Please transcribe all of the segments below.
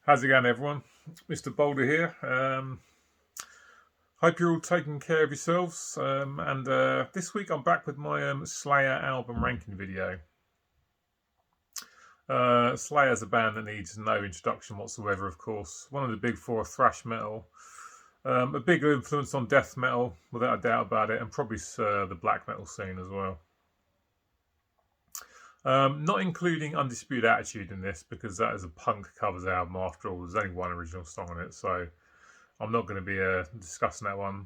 How's it going, everyone? Mr. Boulder here. Hope you're all taking care of yourselves. And this week I'm back with my Slayer album ranking video. Slayer's a band that needs no introduction whatsoever, of course. One of the big four of thrash metal. A big influence on death metal, without a doubt about it, and probably the black metal scene as well. Not including Undisputed Attitude in this, because that is a punk covers album after all. There's only one original song on it, so I'm not going to be discussing that one.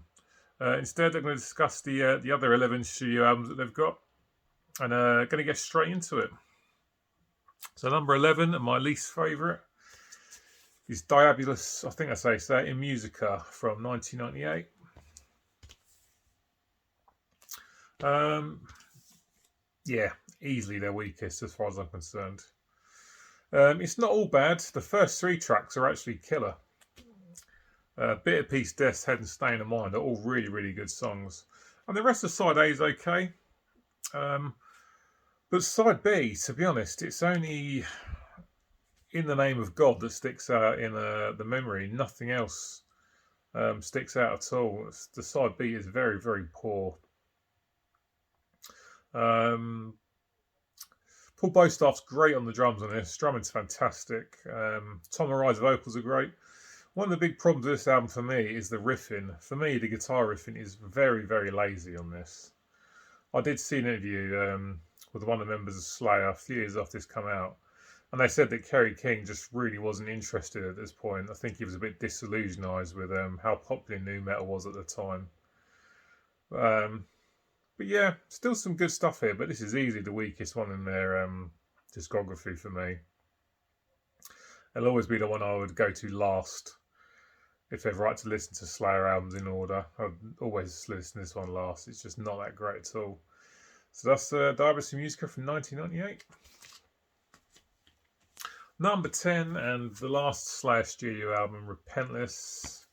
Instead, I'm going to discuss the other 11 studio albums that they've got, and going to get straight into it. So number 11, and my least favourite, is Diabolus, I think I say so, in Musica from 1998. Yeah, easily their weakest as far as I'm concerned. It's not all bad. The first three tracks are actually killer. Bitter Peace, Death's Head and Staying in Mind are all really, really good songs. And the rest of side A is okay. But side B, to be honest, it's only In the Name of God that sticks out in the memory. Nothing else sticks out at all. The side B is very, very poor. Paul Bostaff's great on the drums on this. Drumming's fantastic. Tom Arai's vocals are great. One of the big problems with this album for me is the riffing. For me, the guitar riffing is very, very lazy on this. I did see an interview with one of the members of Slayer a few years after this come out, and they said that Kerry King just really wasn't interested at this point. I think he was a bit disillusionized with how popular nu metal was at the time. But yeah, still some good stuff here, but this is easily the weakest one in their discography for me. It'll always be the one I would go to last if ever I had to listen to Slayer albums in order. I'd always listen to this one last. It's just not that great at all. So that's Diabolus in Musica from 1998. Number 10, and the last Slayer studio album, Repentless.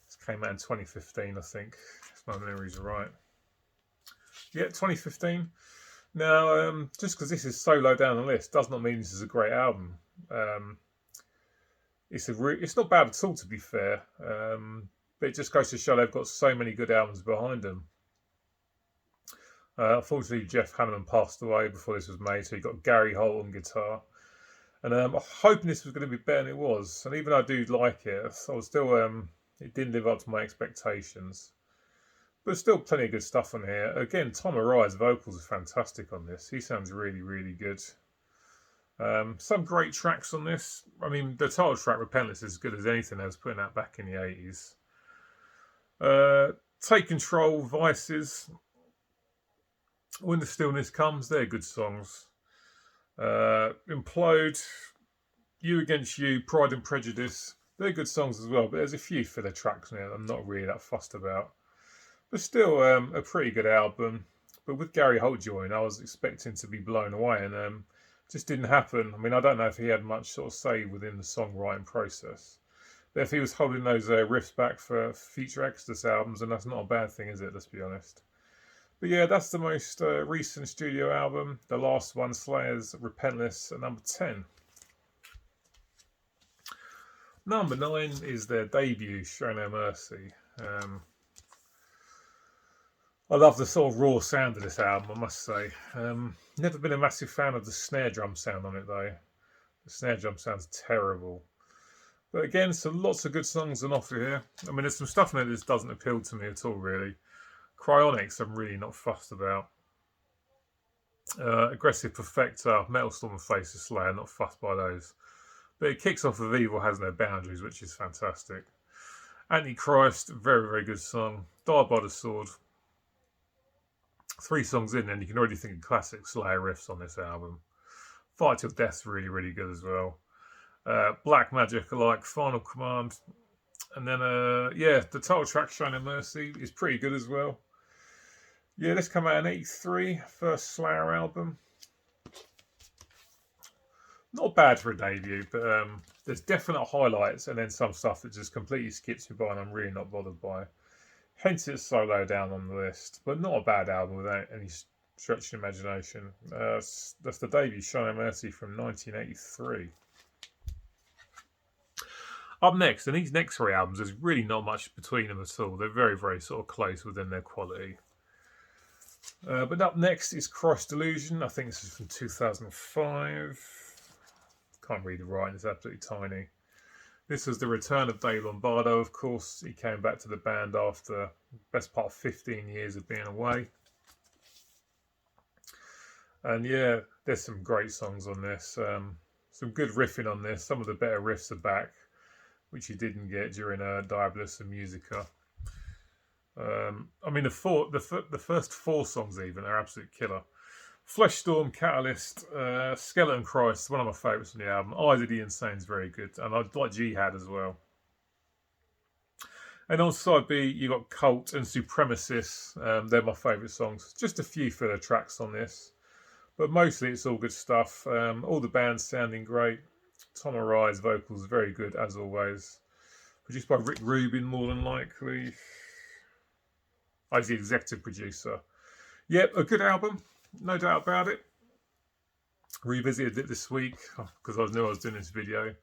This came out in 2015, I think, if my memories are right. Yeah, 2015. Now, just because this is so low down the list does not mean this is a great album. It's not bad at all, to be fair. But it just goes to show they've got so many good albums behind them. Unfortunately, Jeff Hanneman passed away before this was made, so you got Gary Holt on guitar. And I'm hoping this was going to be better than it was. And even though I do like it, I was still it didn't live up to my expectations. But still plenty of good stuff on here. Again, Tom Arai's vocals are fantastic on this. He sounds really, really good. Some great tracks on this. I mean, the title track, Repentless, is as good as anything I was putting out back in the 80s. Take Control, Vices, When the Stillness Comes, they're good songs. Implode, You Against You, Pride and Prejudice, they're good songs as well. But there's a few filler tracks in there I'm not really that fussed about. But still, a pretty good album. But with Gary Holt joining, I was expecting to be blown away, and it just didn't happen. I mean, I don't know if he had much sort of say within the songwriting process. But if he was holding those riffs back for future Exodus albums, then that's not a bad thing, is it? Let's be honest. But yeah, that's the most recent studio album. The last one, Slayer's Repentless, at number 10. Number 9 is their debut, Show No Mercy. I love the sort of raw sound of this album, I must say. Never been a massive fan of the snare drum sound on it, though. The snare drum sounds terrible. But again, lots of good songs on offer here. I mean, there's some stuff in it that doesn't appeal to me at all, really. Cryonics, I'm really not fussed about. Aggressive Perfector, Metal Storm and Faceless Slayer, not fussed by those. But it kicks off with Evil Has No Boundaries, which is fantastic. Antichrist, very, very good song. Die by the Sword. 3 songs in, and you can already think of classic Slayer riffs on this album. Fight Till Death's really, really good as well. Black Magic, like Final Command. And then, the title track, Show No Mercy, is pretty good as well. Yeah, this came out in 83, first Slayer album. Not bad for a debut, but there's definite highlights and then some stuff that just completely skips me by and I'm really not bothered by. Hence it's so low down on the list, but not a bad album without any stretch of imagination. That's the debut, Show No Mercy from 1983. Up next, and these next three albums, there's really not much between them at all. They're very, very sort of close within their quality. But up next is Delusion. I think this is from 2005. Can't read the writing, it's absolutely tiny. This was the return of Dave Lombardo, of course. He came back to the band after the best part of 15 years of being away. And yeah, there's some great songs on this. Some good riffing on this. Some of the better riffs are back, which you didn't get during Diabolus and Musica. I mean, the first four songs even are absolute killer. Fleshstorm, Catalyst, Skeleton Christ, one of my favourites on the album. Eyes of the Insane is very good, and I like Jihad as well. And on side B, you got Cult and Supremacists. They're my favourite songs. Just a few filler tracks on this, but mostly it's all good stuff. All the bands sounding great. Tom Arai's vocals very good as always. Produced by Rick Rubin, more than likely. He's the executive producer. Yep, a good album, no doubt about it. Revisited it this week because I knew I was doing this video.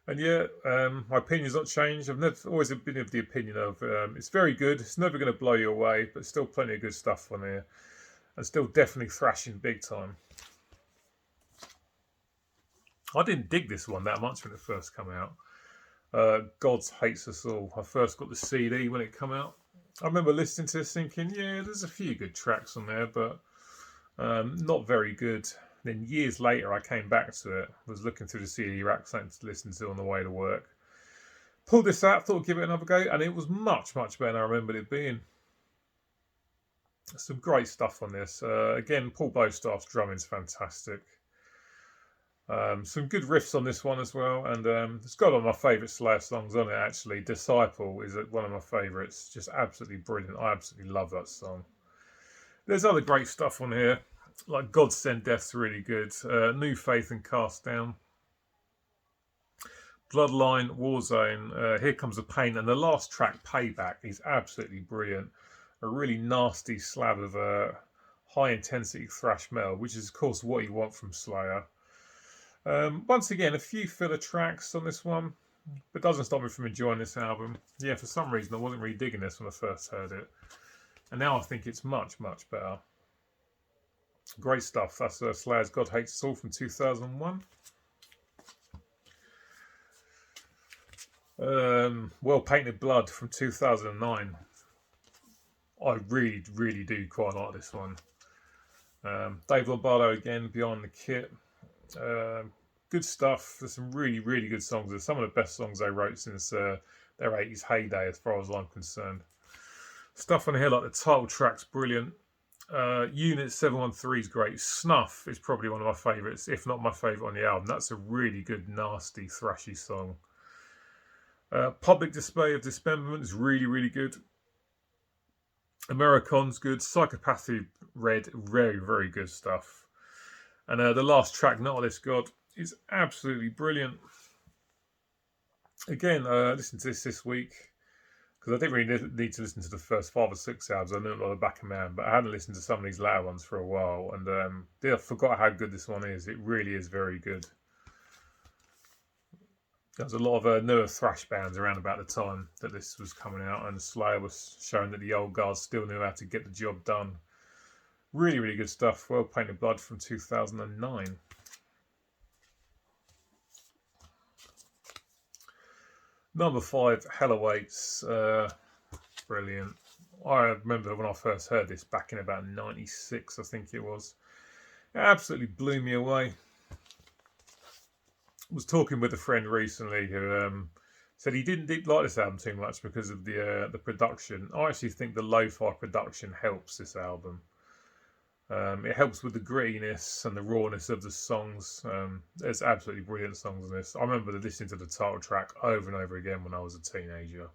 And yeah, my opinion's not changed. I've always been of the opinion of it's very good. It's never going to blow you away, but still plenty of good stuff on here. And still definitely thrashing big time. I didn't dig this one that much when it first came out. Gods Hates Us All. I first got the CD when it came out. I remember listening to this thinking, yeah, there's a few good tracks on there, but not very good. Then years later, I came back to it, was looking through the CD rack, something to listen to on the way to work. Pulled this out, thought I'd give it another go, and it was much, much better than I remembered it being. Some great stuff on this. Again, Paul Bostaff's drumming's fantastic. Some good riffs on this one as well, and it's got one of my favourite Slayer songs on it actually. Disciple is one of my favourites, just absolutely brilliant. I absolutely love that song. There's other great stuff on here, like God Send Death's really good, New Faith and Cast Down, Bloodline, Warzone, Here Comes the Pain, and the last track, Payback, is absolutely brilliant. A really nasty slab of high intensity thrash metal, which is of course what you want from Slayer. Once again, a few filler tracks on this one, but doesn't stop me from enjoying this album. Yeah, for some reason I wasn't really digging this when I first heard it, and now I think it's much, much better. Great stuff. That's Slayer's God Hates Us All from 2001. Well Painted Blood from 2009. I really, really do quite like this one. Dave Lombardo again, Beyond the Kit. Good stuff. There's some really, really good songs. There's some of the best songs they wrote since their 80s heyday, as far as I'm concerned. Stuff on here like the title track's brilliant. Unit 713 is great. Snuff is probably one of my favourites, if not my favourite on the album. That's a really good, nasty, thrashy song. Public Display of Dismemberment is really, really good. Americon's good. Psychopathy Red, very, very good stuff. And the last track, Nautilus God, is absolutely brilliant. Again, listen to this week, because I didn't really need to listen to the first 5 or 6 albums. I knew it like the back of my hand, but I hadn't listened to some of these later ones for a while, and I forgot how good this one is. It really is very good. There was a lot of newer thrash bands around about the time that this was coming out, and Slayer was showing that the old guys still knew how to get the job done. Really, really good stuff. Well Painted Blood from 2009. Number 5, Hell Awaits. Brilliant. I remember when I first heard this back in about 96, I think it was. It absolutely blew me away. I was talking with a friend recently who said he didn't like this album too much because of the production. I actually think the lo-fi production helps this album. It helps with the grittiness and the rawness of the songs. There's absolutely brilliant songs on this. I remember listening to the title track over and over again when I was a teenager.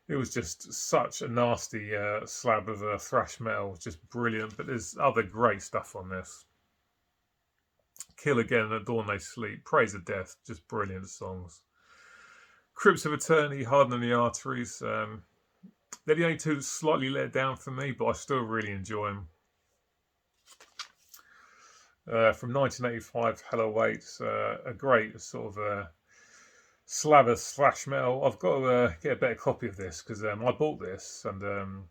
It was just such a nasty slab of thrash metal, just brilliant. But there's other great stuff on this. Kill Again and At Dawn They Sleep, Praise of Death, just brilliant songs. Crypts of Eternity, Hardening the Arteries. They're the only two that slightly let down for me, but I still really enjoy them. From 1985, Hell Awaits, a great sort of slab of thrash metal. I've got to get a better copy of this because I bought this and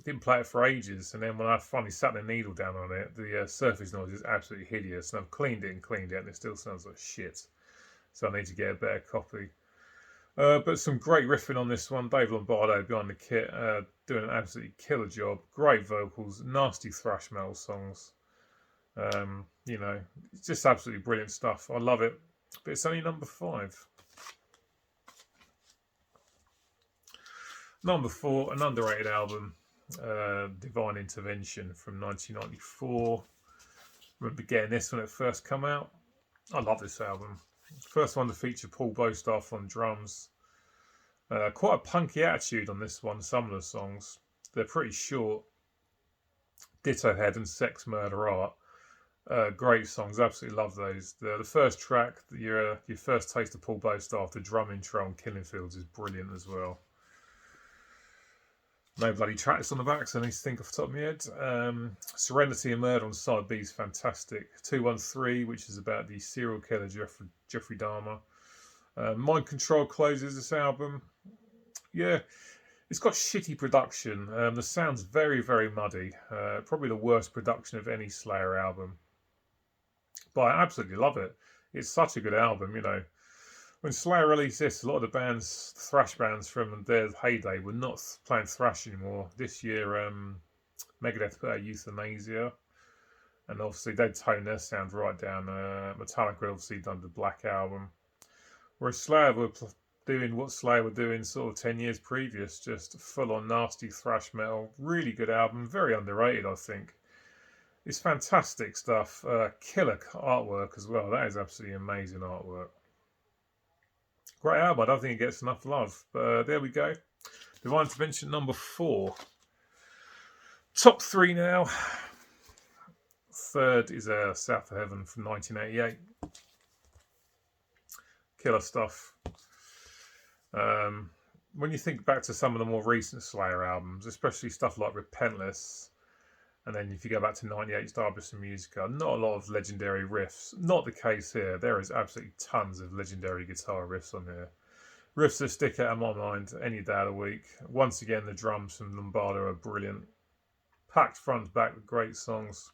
didn't play it for ages. And then when I finally sat the needle down on it, the surface noise is absolutely hideous. And I've cleaned it, and it still sounds like shit. So I need to get a better copy. But some great riffing on this one. Dave Lombardo behind the kit, doing an absolutely killer job. Great vocals, nasty thrash metal songs. It's just absolutely brilliant stuff. I love it. But it's only number 5. Number 4, an underrated album, Divine Intervention from 1994. Remember getting this when it first came out. I love this album. First one to feature Paul Bostaff on drums. Quite a punky attitude on this one, some of the songs. They're pretty short. Ditto Heaven, Sex, Murder, Art. Great songs, absolutely love those. The first track, your first taste of Paul Bostaff, the drum intro on Killing Fields is brilliant as well. No bloody tracks on the back, so I need to think off the top of my head. Serenity and Murder on side B is fantastic. 213, which is about the serial killer Jeffrey Dahmer. Mind Control closes this album. Yeah, it's got shitty production. The sound's very, very muddy. Probably the worst production of any Slayer album. But I absolutely love it. It's such a good album, When Slayer released this, a lot of the bands, thrash bands from their heyday, were not playing thrash anymore. This year, Megadeth put out Euthanasia, and obviously they'd toned their sound right down. Metallica obviously done the Black Album, whereas Slayer were doing what Slayer were doing sort of 10 years previous, just full-on nasty thrash metal. Really good album, very underrated, I think. It's fantastic stuff. Killer artwork as well. That is absolutely amazing artwork. Great album. I don't think it gets enough love. But there we go. Divine Intervention number 4. Top 3 now. Third is South of Heaven from 1988. Killer stuff. When you think back to some of the more recent Slayer albums, especially stuff like Repentless, and then if you go back to 98's Darkness and Musica, not a lot of legendary riffs. Not the case here. There is absolutely tons of legendary guitar riffs on here. Riffs that stick out of my mind any day of the week. Once again, the drums from Lombardo are brilliant. Packed front to back with great songs.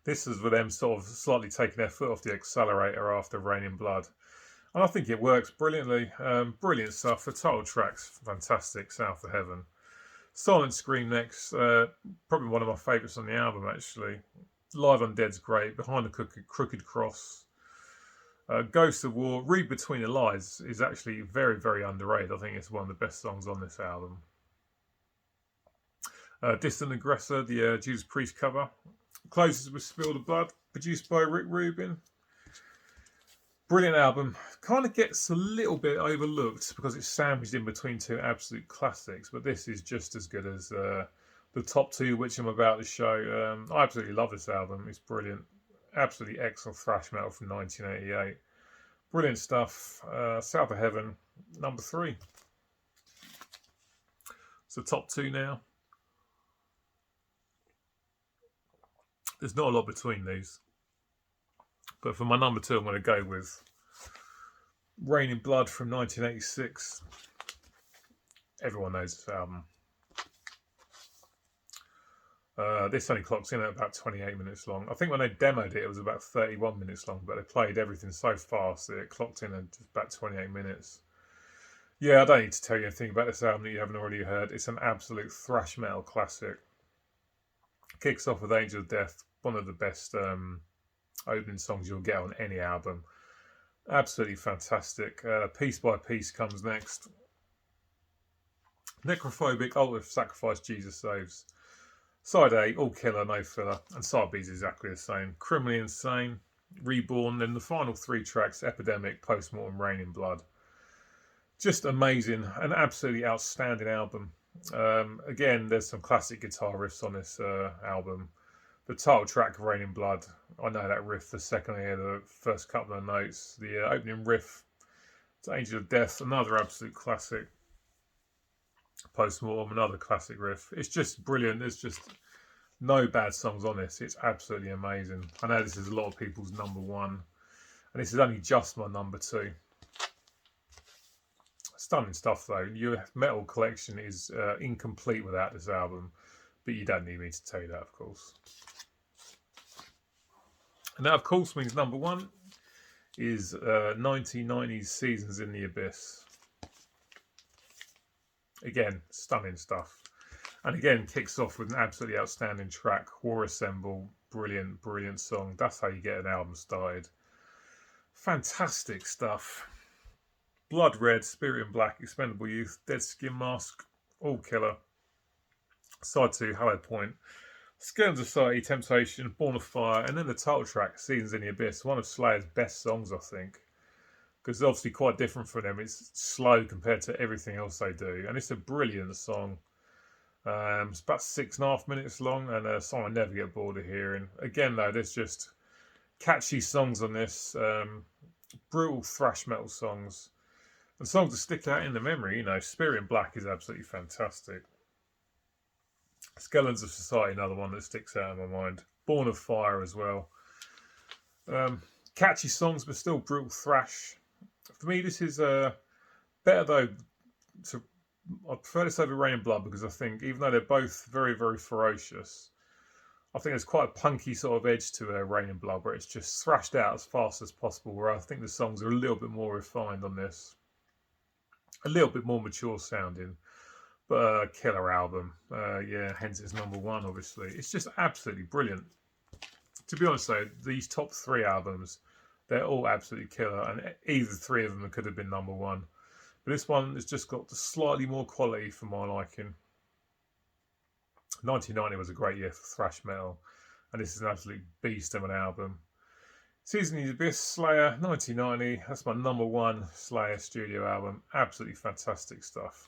This is with them sort of slightly taking their foot off the accelerator after Rain in Blood. And I think it works brilliantly. Brilliant stuff. The title track's fantastic, South of Heaven. Silent Scream next, probably one of my favourites on the album actually. Live Undead's great, Behind the Crooked Cross. Ghost of War, Read Between the Lies is actually very, very underrated. I think it's one of the best songs on this album. Distant Aggressor, the Judas Priest cover. Closes with Spill the Blood, produced by Rick Rubin. Brilliant album. Kind of gets a little bit overlooked because it's sandwiched in between 2 absolute classics, but this is just as good as the top 2 which I'm about to show. I absolutely love this album. It's brilliant. Absolutely excellent thrash metal from 1988. Brilliant stuff. South of Heaven, number 3. So top 2 now. There's not a lot between these. But for my number 2, I'm going to go with Rain in Blood from 1986. Everyone knows this album. This only clocks in at about 28 minutes long. I think when they demoed it, it was about 31 minutes long, but they played everything so fast that it clocked in at just about 28 minutes. Yeah, I don't need to tell you anything about this album that you haven't already heard. It's an absolute thrash metal classic. Kicks off with Angel of Death, one of the best opening songs you'll get on any album. Absolutely fantastic. Piece by Piece comes next. Necrophobic, Ultimate Sacrifice, Jesus Saves. Side A, all killer, no filler. And side B is exactly the same. Criminally Insane, Reborn, then the final 3 tracks, Epidemic, Postmortem, Rain in Blood. Just amazing. An absolutely outstanding album. Again, there's some classic guitar riffs on this album. The title track, Rain in Blood, I know that riff the second I hear the first couple of notes. The opening riff to Angel of Death, another absolute classic. Postmortem, another classic riff. It's just brilliant. There's just no bad songs on this. It's absolutely amazing. I know this is a lot of people's number 1, and this is only just my number 2. Stunning stuff though. Your metal collection is incomplete without this album, but you don't need me to tell you that, of course. And that, of course, means number one is 1990s Seasons in the Abyss. Again, stunning stuff. And again, kicks off with an absolutely outstanding track, War Assemble. Brilliant, brilliant song. That's how you get an album started. Fantastic stuff. Blood Red, Spirit in Black, Expendable Youth, Dead Skin Mask, all killer. Side 2, Hollow Point, Skeleton Society, Temptation, Born of Fire, and then the title track, Seasons in the Abyss, one of Slayer's best songs, I think. Because it's obviously quite different for them. It's slow compared to everything else they do. And it's a brilliant song. It's about 6.5 minutes long, and a song I never get bored of hearing. Again, though, there's just catchy songs on this. Brutal thrash metal songs. And songs that stick out in the memory. You know, Spirit in Black is absolutely fantastic. Skeletons of Society, another one that sticks out in my mind. Born of Fire as well. Catchy songs, but still brutal thrash. For me, this is better though. I prefer this over Rain and Blood because I think, even though they're both very, very ferocious, I think there's quite a punky sort of edge to Rain and Blood, where it's just thrashed out as fast as possible. Where I think the songs are a little bit more refined on this, a little bit more mature sounding. But a killer album, yeah. Hence it's number one. Obviously, it's just absolutely brilliant. To be honest, though, these top 3 albums, they're all absolutely killer, and either 3 of them could have been number one. But this one has just got slightly more quality for my liking. 1990 was a great year for thrash metal, and this is an absolute beast of an album. Season in the Abyss, Slayer, 1990. That's my number one Slayer studio album. Absolutely fantastic stuff.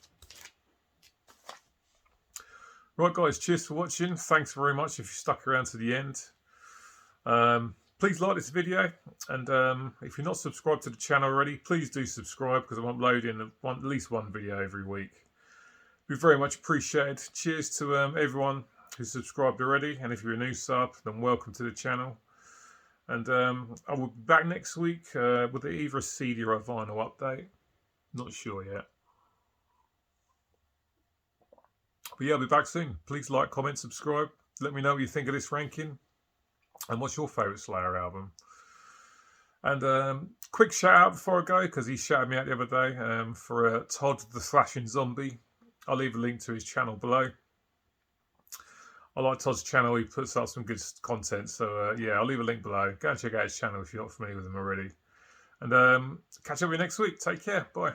Right, guys, cheers for watching. Thanks very much if you stuck around to the end. Please like this video, and if you're not subscribed to the channel already, please do subscribe, because I'm uploading at least one video every week. Be very much appreciated. Cheers to everyone who's subscribed already, and if you're a new sub, then welcome to the channel. And I will be back next week with either a CD or a vinyl update. Not sure yet. But yeah, I'll be back soon. Please like, comment, subscribe. Let me know what you think of this ranking. And what's your favourite Slayer album? And quick shout out before I go, because he shouted me out the other day, for Todd the Thrashing Zombie. I'll leave a link to his channel below. I like Todd's channel. He puts up some good content. So yeah, I'll leave a link below. Go and check out his channel if you're not familiar with him already. And catch up with you next week. Take care. Bye.